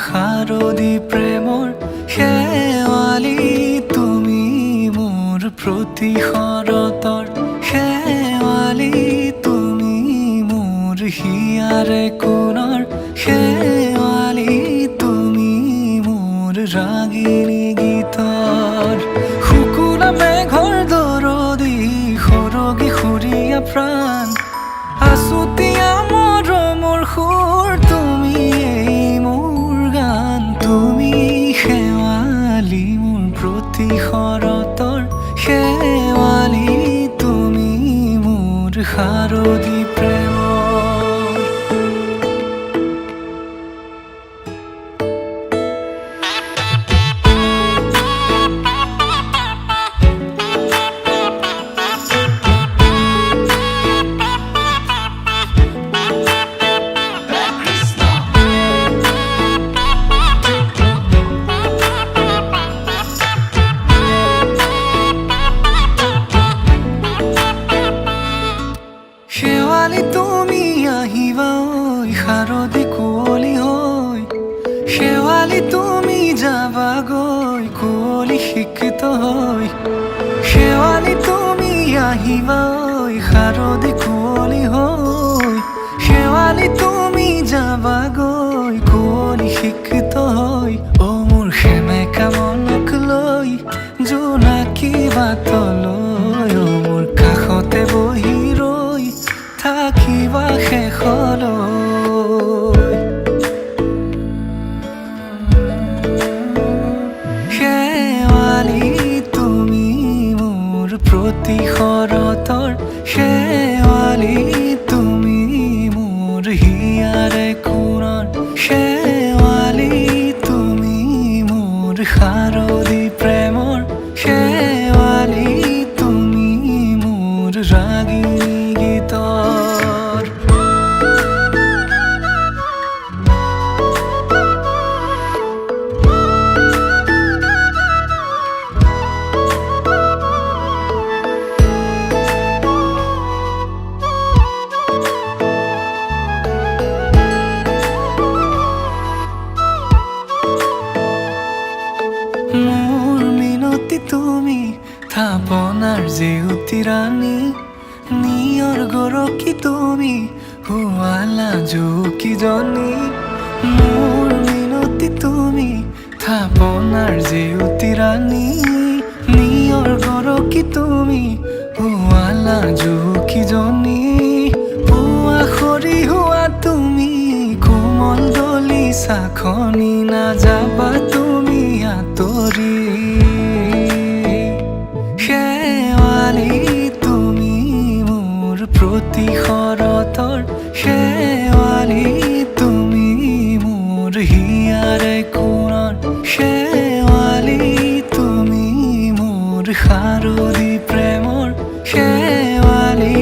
শাৰদী প্ৰেমৰ শেৱালি তুমি মোৰ প্ৰতি শৰতৰ শেৱালি তুমি মোৰ হিয়াৰে কোণৰ শেৱালি তুমি মোৰ ৰাগিনী গীতৰ শুকুলা মেঘৰ দৰদি সৰগী সুৰীয়া প্ৰাণ আছুতীয়া মৰমৰ সুৰ তুমি মোৰ গান তুমি শেৱালি মোৰ প্ৰতি শৰতৰ শেৱালি তুমি মোৰ শাৰদী প্ৰেমৰ শেৱালি তুমি আহিবা ঐ শাৰদী কুঁৱলী হৈ শেৱালি তুমি যাবাগৈ কুঁৱলী শিক্ষিত হৈ শেৱালি তুমি আহিবা ঐ শাৰদী কুঁৱলী হৈ শেৱালি তুমি যাবাগৈ কুঁৱলী শিক্ষিত হৈ অ মোৰ সেমেকা মনক লৈ জোনাকী বাটলৈ অ মোৰ কাষতে বহি ৰৈ থাকিবা শেষলৈ শেৱালি তুমি মোৰ প্ৰতি শৰতৰ শেৱালি তুমি মোৰ হিয়াৰে কোণৰ শেৱালি তুমি মোৰ শাৰদী প্ৰেমৰ শেৱালি তুমি মোৰ ৰাগিনী গীতৰ মোৰ মিনতি তুমি থাপনাৰ জেউতি ৰাণী নিয়ৰ গৰকী তুমি শুৱালা জুকিজনী মোৰ মিনতি তুমি থাপনাৰ জেউতি ৰাণী নিয়ৰ গৰকী তুমি শুৱালা জুকিজনী পুৱা খৰি হোৱা তুমি কোমল দলি চাখনি নাযাবা তুমি আঁতৰি শেৱালি তুমি মোৰ প্ৰতি শৰতৰ শেৱালি তুমি মোৰ হিয়াৰে কোণৰ শেৱালি তুমি মোৰ শাৰদী প্ৰেমৰ শেৱালি